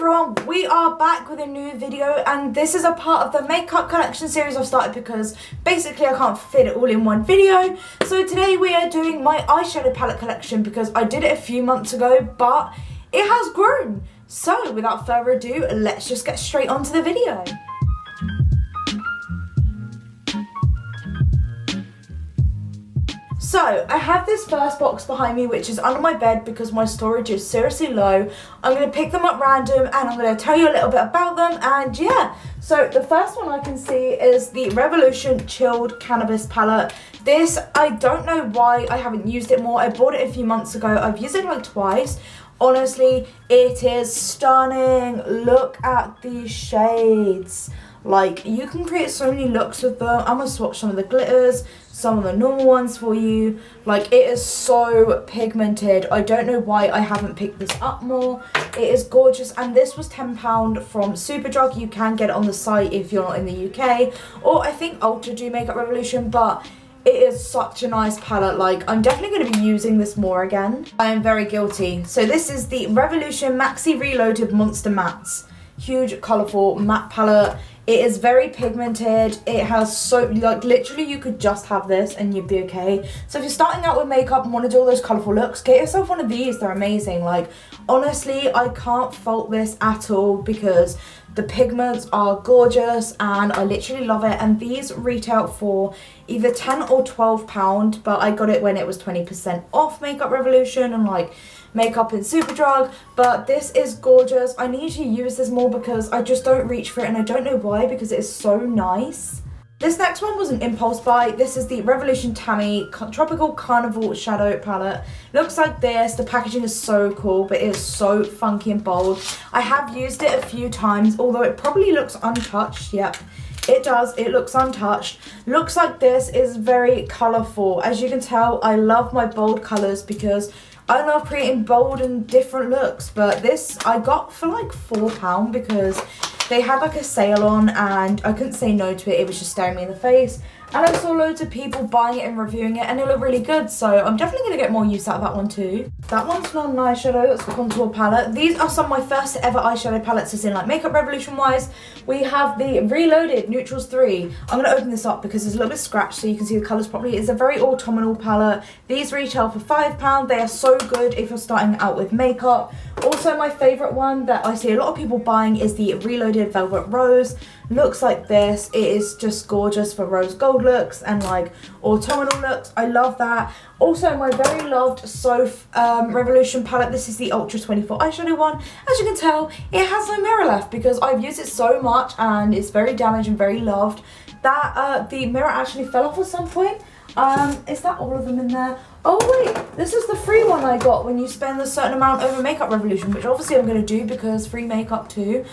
everyone, we are back with a new video, and this is a part of the makeup collection series I've started because basically I can't fit it all in one video. So today we are doing my eyeshadow palette collection because I did it a few months ago, but it has grown. So without further ado, let's just get straight onto the video. So, I have this first box behind me which is under my bed because my storage is seriously low. I'm going to pick them up random and I'm going to tell you a little bit about them, and yeah. So, the first one I can see is the Revolution Chilled Cannabis Palette. This, I don't know why I haven't used it more. I bought it a few months ago. I've used it like twice. Honestly, it is stunning. Look at these shades. Like, you can create so many looks with them. I'm going to swatch some of the glitters, some of the normal ones for you. Like, it is so pigmented. I don't know why I haven't picked this up more. It is gorgeous, and this was £10 from Superdrug. You can get it on the site if you're not in the UK, or I think Ulta do Makeup Revolution, but it is such a nice palette. Like, I'm definitely going to be using this more again. I am very guilty. So this is the Revolution Maxi Reloaded Monster Mattes. Huge, colourful matte palette. It is very pigmented. It has so, like, literally you could just have this and you'd be okay. So if you're starting out with makeup and want to do all those colourful looks, get yourself one of these. They're amazing. Like, honestly, I can't fault this at all because the pigments are gorgeous and I literally love it. And these retail for either £10 or £12, but I got it when it was 20% off Makeup Revolution and like makeup in Superdrug. But this is gorgeous. I need to use this more because I just don't reach for it, and I don't know why because it is so nice. This next one was an impulse buy. This is the Revolution Tammy Tropical Carnival Shadow Palette. Looks like this. The packaging is so cool, but it is so funky and bold. I have used it a few times, although it probably looks untouched. Yep, it does. It looks untouched. Looks like this. Is very colourful. As you can tell, I love my bold colours because I love creating bold and different looks. But this I got for like £4 because they had like a sale on and I couldn't say no to it. It was just staring me in the face. And I saw loads of people buying it and reviewing it and it looked really good. So I'm definitely going to get more use out of that one too. That one's not an eyeshadow, it's a contour palette. These are some of my first ever eyeshadow palettes as in like Makeup Revolution wise. We have the Reloaded Neutrals 3. I'm going to open this up because it's a little bit scratched so you can see the colours properly. It's a very autumnal palette. These retail for £5. They are so good if you're starting out with makeup. Also, my favourite one that I see a lot of people buying is the Reloaded Velvet Rose. Looks like this. It is just gorgeous for rose gold looks and like autumnal looks. I love that. Also, my very loved Soph Revolution palette. This is the Ultra 24 eyeshadow one. As you can tell, it has no mirror left because I've used it so much and it's very damaged and very loved that the mirror actually fell off at some point. Is that all of them in there? Oh wait, this is the free one I got when you spend a certain amount over Makeup Revolution, which obviously I'm going to do because free makeup too.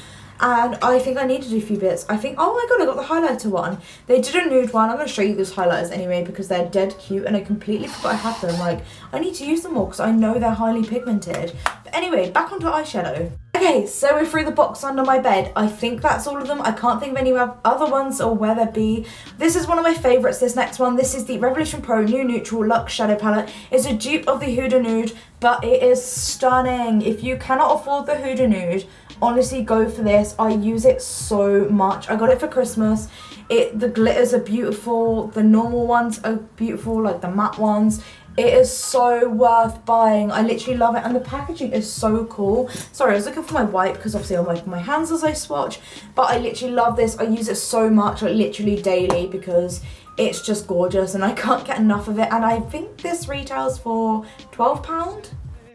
And I think I need to do a few bits. I think, oh my god, I got the highlighter one. They did a nude one. I'm going to show you those highlighters anyway because they're dead cute and I completely forgot I had them. Like, I need to use them more because I know they're highly pigmented. But anyway, back onto eyeshadow. Okay, so we're through the box under my bed. I think that's all of them. I can't think of any other ones or where they'd be. This is one of my favourites, this next one. This is the Revolution Pro New Neutral Luxe Shadow Palette. It's a dupe of the Huda Nude, but it is stunning. If you cannot afford the Huda Nude, honestly go for this. I use it so much. I got it for Christmas. The glitters are beautiful. The normal ones are beautiful, like the matte ones. It is so worth buying. I literally love it and the packaging is so cool. Sorry, I was looking for my wipe because obviously I'm wiping my hands as I swatch, but I literally love this. I use it so much, like literally daily, because it's just gorgeous and I can't get enough of it. And I think this retails for £12.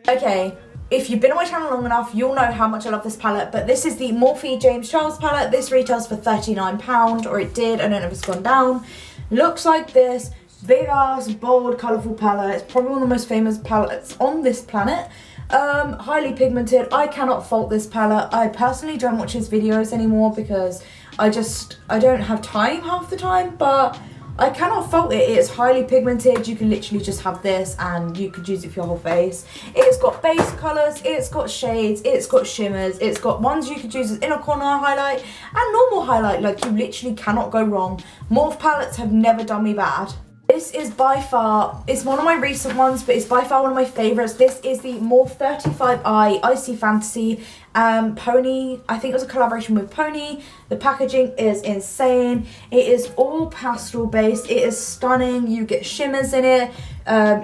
Okay, if you've been on my channel long enough, you'll know how much I love this palette, but this is the Morphe James Charles palette. This retails for £39, or it did. I don't know if it's gone down. Looks like this. Big ass, bold, colourful palette. It's probably one of the most famous palettes on this planet. Highly pigmented. I cannot fault this palette. I personally don't watch his videos anymore because I don't have time half the time, but I cannot fault it. It's highly pigmented. You can literally just have this and you could use it for your whole face. It's got base colours, it's got shades, it's got shimmers, it's got ones you could use as inner corner highlight and normal highlight. Like, you literally cannot go wrong. Morphe palettes have never done me bad. This is by far, it's one of my recent ones, but it's by far one of my favourites. This is the Morphe 35i Icy Fantasy Pony. I think it was a collaboration with Pony. The packaging is insane. It is all pastel based. It is stunning. You get shimmers in it.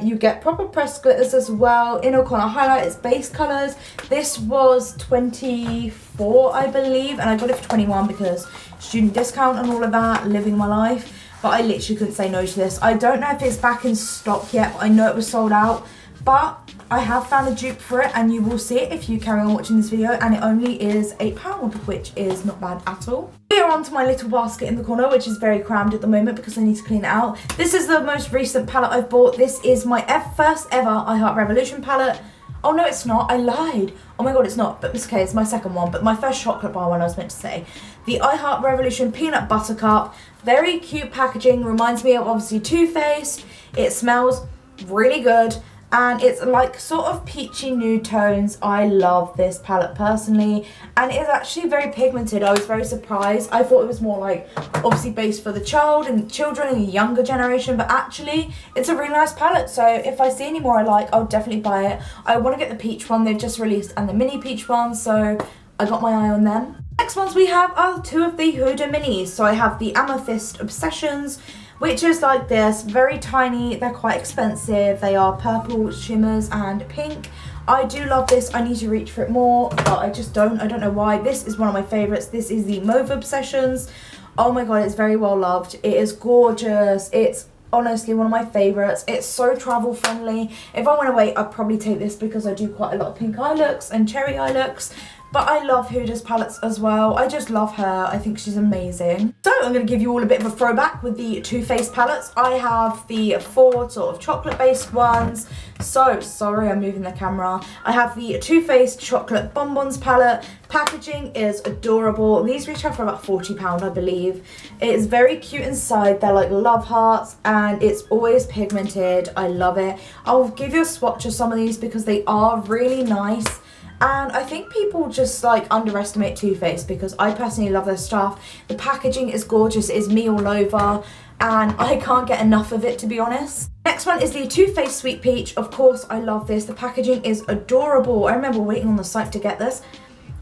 You get proper pressed glitters as well. Inner corner highlight, it's base colours. This was 24, I believe, and I got it for 21 because student discount and all of that, living my life. But I literally couldn't say no to this. I don't know if it's back in stock yet, but I know it was sold out. But I have found a dupe for it, and you will see it if you carry on watching this video, and it only is £8, which is not bad at all. We are on to my little basket in the corner, which is very crammed at the moment because I need to clean it out. This is the most recent palette I've bought. This is my first ever I Heart Revolution palette. Oh no, it's not. I lied. Oh my god, it's not. But it's okay, it's my second one. But my first chocolate bar one, I was meant to say. The I Heart Revolution Peanut Butter Cup. Very cute packaging. Reminds me of obviously Too Faced. It smells really good. And it's like sort of peachy nude tones. I love this palette personally. And it's actually very pigmented. I was very surprised. I thought it was more like obviously based for the children in the younger generation. But actually, it's a really nice palette. So if I see any more I like, I'll definitely buy it. I want to get the peach one they've just released and the mini peach one. So I got my eye on them. Next ones we have are two of the Huda minis. So I have the Amethyst Obsessions, which is like this, very tiny. They're quite expensive. They are purple, shimmers, and pink. I do love this. I need to reach for it more, but I just don't. I don't know why. This is one of my favorites. This is the Mauve Obsessions. Oh my god, it's very well loved. It is gorgeous. It's honestly one of my favorites. It's so travel friendly. If I went away, I'd probably take this because I do quite a lot of pink eye looks and cherry eye looks. But I love Huda's palettes as well. I just love her. I think she's amazing. So I'm going to give you all a bit of a throwback with the Too Faced palettes. I have the 4 sort of chocolate based ones. So, sorry I'm moving the camera. I have the Too Faced Chocolate Bonbons palette. Packaging is adorable. These retail for about £40, I believe. It is very cute inside. They're like love hearts and it's always pigmented. I love it. I'll give you a swatch of some of these because they are really nice. And I think people just like underestimate Too Faced because I personally love their stuff. The packaging is gorgeous. It is me all over and I can't get enough of it, to be honest. Next one is the Too Faced Sweet Peach. Of course, I love this. The packaging is adorable. I remember waiting on the site to get this.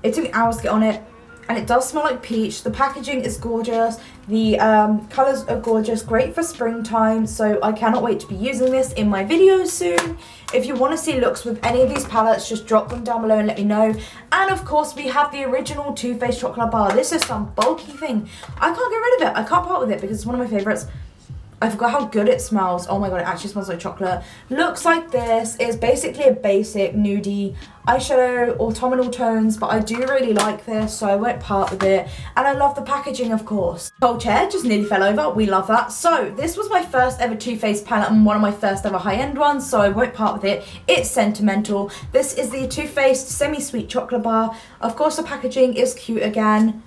It took me hours to get on it. And it does smell like peach. The packaging is gorgeous. The colours are gorgeous. Great for springtime. So I cannot wait to be using this in my videos soon. If you want to see looks with any of these palettes, just drop them down below and let me know. And of course, we have the original Too Faced chocolate bar. This is some bulky thing. I can't get rid of it. I can't part with it because it's one of my favourites. I forgot how good it smells. Oh my god, it actually smells like chocolate. Looks like this. It's basically a basic nudie eyeshadow, autumnal tones, but I do really like this, so I won't part with it. And I love the packaging, of course. Whole chair just nearly fell over. We love that. So this was my first ever Too Faced palette and one of my first ever high-end ones, so I won't part with it. It's sentimental. This is the Too Faced semi-sweet chocolate bar. Of course, the packaging is cute again.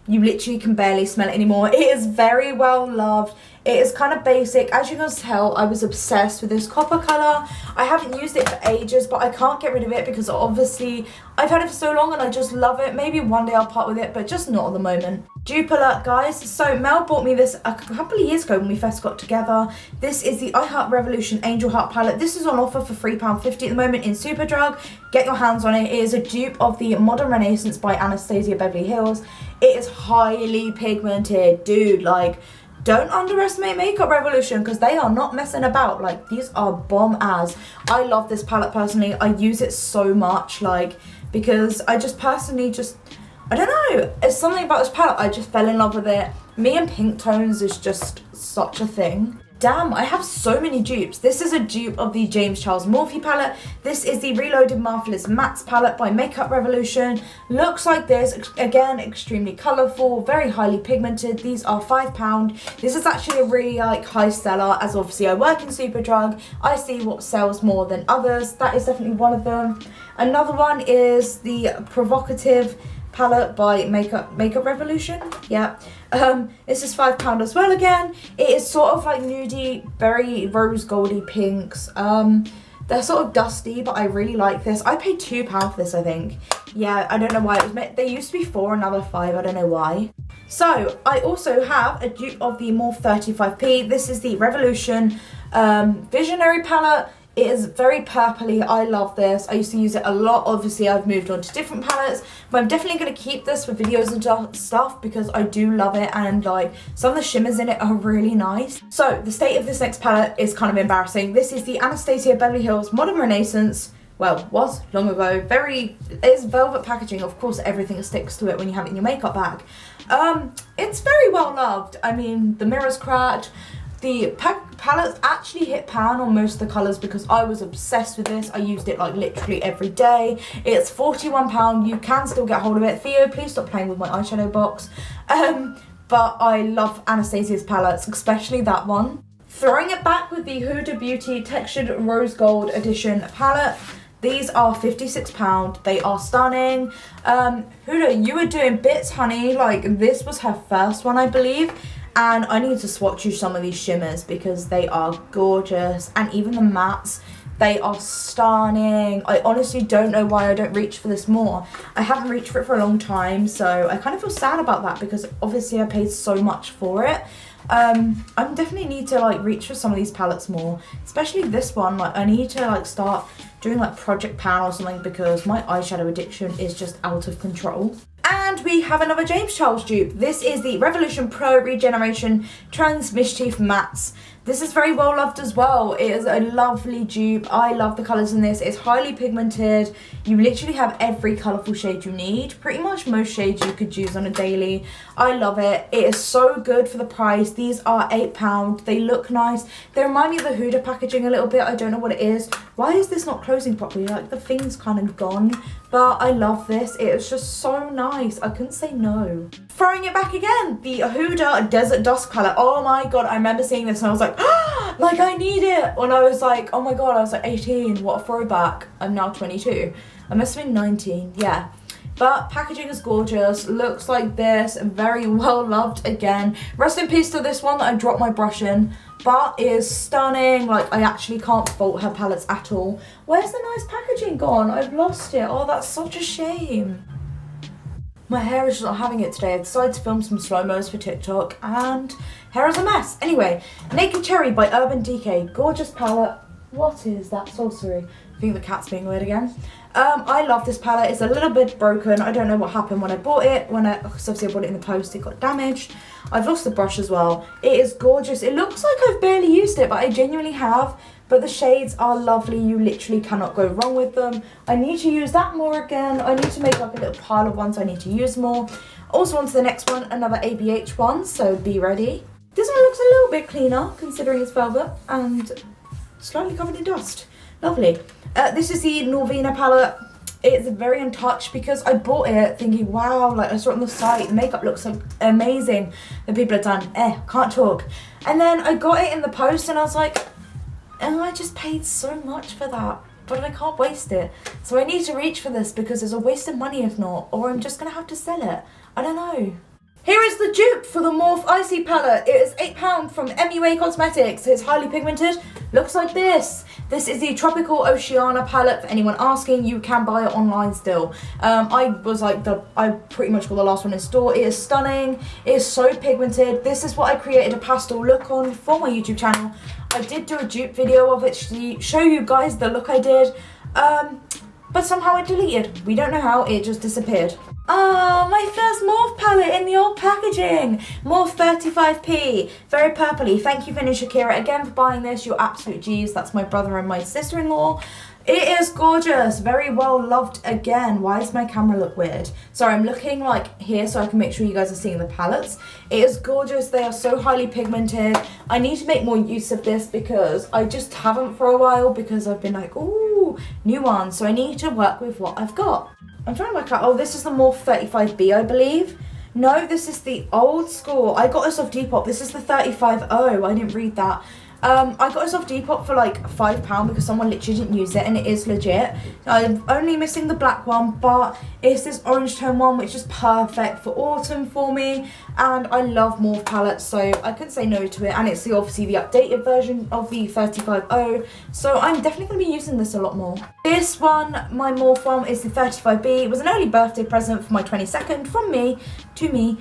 You literally can barely smell it anymore. It is very well loved. It is kind of basic. As you can tell, I was obsessed with this copper colour. I haven't used it for ages, but I can't get rid of it because obviously I've had it for so long and I just love it. Maybe one day I'll part with it, but just not at the moment. Dupe alert, guys. So Mel bought me this a couple of years ago when we first got together. This is the I Heart Revolution Angel Heart palette. This is on offer for £3.50 at the moment in Superdrug. Get your hands on it. It is a dupe of the Modern Renaissance by Anastasia Beverly Hills. It is highly pigmented, dude. Like, don't underestimate Makeup Revolution because they are not messing about. Like, these are bomb as. I love this palette personally. I use it so much, like, because I just personally just, I don't know. It's something about this palette. I just fell in love with it. Me and pink tones is just such a thing. Damn, I have so many dupes. This is a dupe of the James Charles Morphe palette. This is the Reloaded Marvelous Mattes palette by Makeup Revolution. Looks like this. Again, extremely colourful, very highly pigmented. These are £5. This is actually a really like high seller, as obviously I work in Superdrug. I see what sells more than others. That is definitely one of them. Another one is the Provocative palette by Makeup Revolution. Yeah. This is £5 as well again. It is sort of like nudie, very rose goldy pinks. They're sort of dusty, but I really like this. I paid £2 for this, I think. Yeah, I don't know why it was made. They used to be £4, another £5. I don't know why. So I also have a dupe of the Morphe 35p. This is the Revolution Visionary palette. It is very purpley. I love this. I used to use it a lot. Obviously, I've moved on to different palettes, but I'm definitely going to keep this for videos and stuff because I do love it, and like some of the shimmers in it are really nice. So the state of this next palette is kind of embarrassing. This is the Anastasia Beverly Hills Modern Renaissance. Well, was long ago. It's velvet packaging. Of course, everything sticks to it when you have it in your makeup bag. It's very well loved. I mean, the mirror's cracked. The palettes actually hit pan on most of the colours because I was obsessed with this. I used it like literally every day. It's £41. You can still get hold of it. Theo, please stop playing with my eyeshadow box. But I love Anastasia's palettes, especially that one. Throwing it back with the Huda Beauty Textured Rose Gold Edition palette. These are £56. They are stunning. Huda, you were doing bits, honey. Like, this was her first one, I believe. And I need to swatch you some of these shimmers because they are gorgeous. And even the mattes, they are stunning. I honestly don't know why I don't reach for this more. I haven't reached for it for a long time, so I kind of feel sad about that because obviously I paid so much for it. I definitely need to like reach for some of these palettes more, especially this one. Like, I need to like start doing like Project Pan or something because my eyeshadow addiction is just out of control. And we have another James Charles dupe. This is the Revolution Pro Regeneration Trans Mischief Mattes. This is very well loved as well. It is a lovely dupe. I love the colours in this. It's highly pigmented. You literally have every colourful shade you need. Pretty much most shades you could use on a daily. I love it. It is so good for the price. These are £8. They look nice. They remind me of the Huda packaging a little bit. I don't know what it is. Why is this not closing properly? Like, the thing's kind of gone. But I love this. It is just so nice. I couldn't say no. Throwing it back again, the Huda Desert Dusk palette. Oh my god, I remember seeing this and I was like, ah, like I need it. When I was like, oh my god, I was like 18. What a throwback. I'm now 22. I must have been 19, yeah. But packaging is gorgeous, looks like this, very well loved again. Rest in peace to this one that I dropped my brush in, but it is stunning. Like, I actually can't fault her palettes at all. Where's the nice packaging gone? I've lost it. Oh, that's such a shame. My hair is just not having it today. I decided to film some slow-mos for TikTok and hair is a mess. Anyway, Naked Cherry by Urban Decay. Gorgeous palette. What is that sorcery? I think the cat's being weird again. I love this palette. It's a little bit broken. I don't know what happened when I bought it. Because obviously I bought it in the post, it got damaged. I've lost the brush as well. It is gorgeous. It looks like I've barely used it, but I genuinely have. But the shades are lovely. You literally cannot go wrong with them. I need to use that more again. I need to make like a little pile of ones I need to use more. Also on to the next one, another ABH one, so be ready. This one looks a little bit cleaner considering it's velvet and slightly covered in dust. Lovely. This is the Norvina palette. It's very untouched because I bought it thinking, wow, like I saw it on the site, the makeup looks like amazing. The people have done, can't talk. And then I got it in the post and I was like, oh, I just paid so much for that, but I can't waste it. So I need to reach for this because it's a waste of money if not, or I'm just gonna have to sell it. I don't know. Here is the dupe for the Morphe Icy palette. It is £8 from MUA Cosmetics. It's highly pigmented, looks like this. This is the Tropical Oceana palette. For anyone asking, you can buy it online still. I pretty much got the last one in store. It is stunning. It is so pigmented. This is what I created a pastel look on for my YouTube channel. I did do a dupe video of it to show you guys the look I did. But somehow it deleted. We don't know how, it just disappeared. Ah, my first Morphe palette in the old packaging. Morphe 35p. Very purpley. Thank you, Vinny Shakira, again for buying this. You're absolute G's. That's my brother and my sister-in-law. It is gorgeous. Very well loved again. Why does my camera look weird? Sorry, I'm looking like here so I can make sure you guys are seeing the palettes. It is gorgeous. They are so highly pigmented. I need to make more use of this because I just haven't for a while because I've been like, ooh, new ones. So I need to work with what I've got. I'm trying to work out, oh, this is the Morphe 35B, I believe. No, this is the old school. I got this off Depop. This is the 35O. I didn't read that. I got this off Depop for like £5 because someone literally didn't use it and it is legit. I'm only missing the black one, but it's this orange tone one which is perfect for autumn for me. And I love Morphe palettes, so I couldn't say no to it. And it's obviously the updated version of the 35O. So I'm definitely going to be using this a lot more. This one, my Morph one, is the 35B. It was an early birthday present for my 22nd from me to me.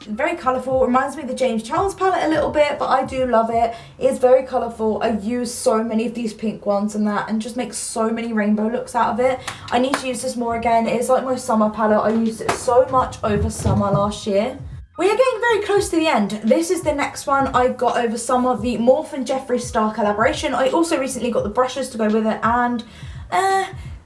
Very colourful. Reminds me of the James Charles palette a little bit, but I do love it. It's very colourful. I use so many of these pink ones and just make so many rainbow looks out of it. I need to use this more again. It's like my summer palette. I used it so much over summer last year. We are getting very close to the end. This is the next one I got over summer, the Morph and Jeffree Star collaboration. I also recently got the brushes to go with it, and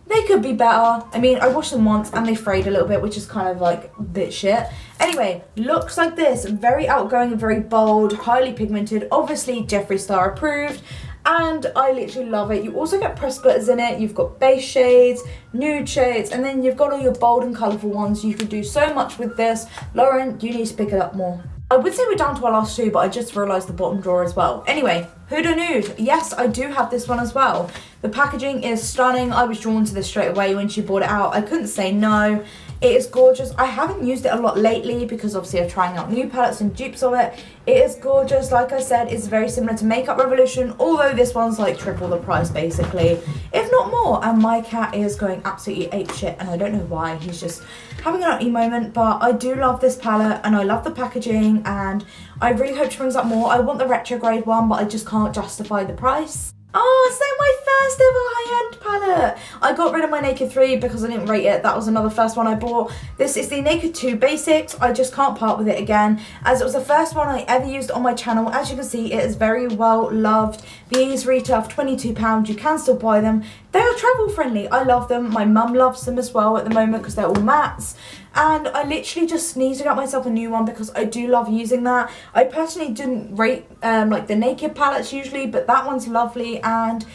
they could be better. I mean, I washed them once and they frayed a little bit, which is kind of like a bit shit. Anyway, looks like this. Very outgoing, very bold, highly pigmented. Obviously, Jeffree Star approved. And I literally love it. You also get press glitters in it. You've got base shades, nude shades, and then you've got all your bold and colourful ones. You can do so much with this. Lauren, you need to pick it up more. I would say we're down to our last two, but I just realised the bottom drawer as well. Anyway, Huda Nude. Yes, I do have this one as well. The packaging is stunning. I was drawn to this straight away when she brought it out. I couldn't say no. It is gorgeous. I haven't used it a lot lately because obviously I'm trying out new palettes and dupes of it. It is gorgeous. Like I said, it's very similar to Makeup Revolution, although this one's like triple the price basically, if not more. And my cat is going absolutely apeshit, and I don't know why. He's just having an uppy moment, but I do love this palette and I love the packaging, and I really hope she brings up more. I want the retrograde one, but I just can't justify the price. Oh, so my first ever high-end palette. I got rid of my Naked 3 because I didn't rate it. That was another first one I bought. This is the Naked 2 Basics. I just can't part with it again, as it was the first one I ever used on my channel. As you can see, it is very well loved. These retail for £22. You can still buy them. They are travel friendly. I love them. My mum loves them as well at the moment because they're all mattes. And I literally just need to get myself a new one because I do love using that. I personally didn't rate like the Naked palettes usually, but that one's lovely, and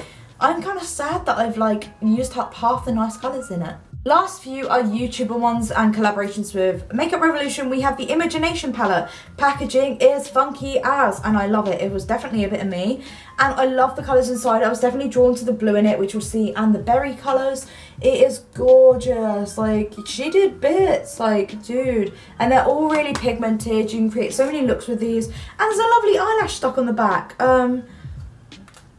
I'm kind of sad that I've like used up half the nice colours in it. Last few are YouTuber ones and collaborations with Makeup Revolution. We have the Imagination palette. Packaging is funky as, and I love it. It was definitely a bit of me. And I love the colours inside. I was definitely drawn to the blue in it, which you'll see, and the berry colours. It is gorgeous. Like, she did bits, like, dude. And they're all really pigmented. You can create so many looks with these. And there's a lovely eyelash stuck on the back.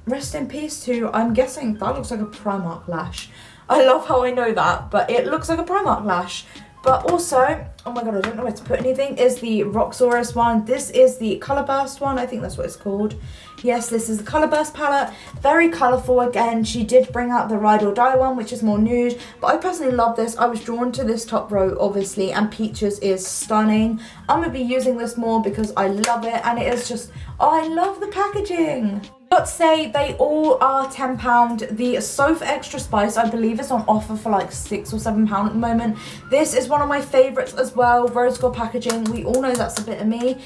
Rest in peace to, I'm guessing that looks like a Primark lash. I love how I know that, but it looks like a Primark lash. But also, oh my god, I don't know where to put anything, is the Roxaurus one. This is the Colour Burst one, I think that's what it's called. Yes, this is the Colour Burst palette. Very colourful again. She did bring out the Ride or Die one, which is more nude. But I personally love this. I was drawn to this top row, obviously, and Peaches is stunning. I'm going to be using this more because I love it, and it is just, oh, I love the packaging. Got to say, they all are £10. The Sofa Extra Spice, I believe, is on offer for like £6 or £7 at the moment. This is one of my favourites as well. Rose gold packaging. We all know that's a bit of me.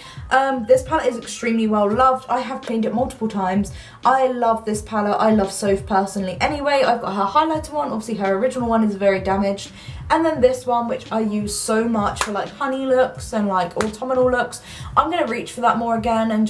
This palette is extremely well loved. I have cleaned it multiple times. I love this palette. I love Soph personally. Anyway, I've got her highlighter one. Obviously, her original one is very damaged. And then this one, which I use so much for like honey looks and like autumnal looks. I'm going to reach for that more again, and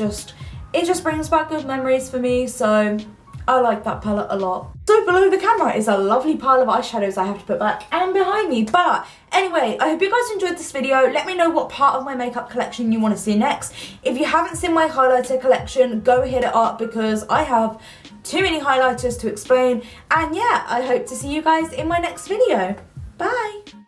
it just brings back good memories for me, so I like that palette a lot. So below the camera is a lovely pile of eyeshadows I have to put back and behind me. But anyway, I hope you guys enjoyed this video. Let me know what part of my makeup collection you want to see next. If you haven't seen my highlighter collection, go hit it up because I have too many highlighters to explain. And yeah, I hope to see you guys in my next video. Bye!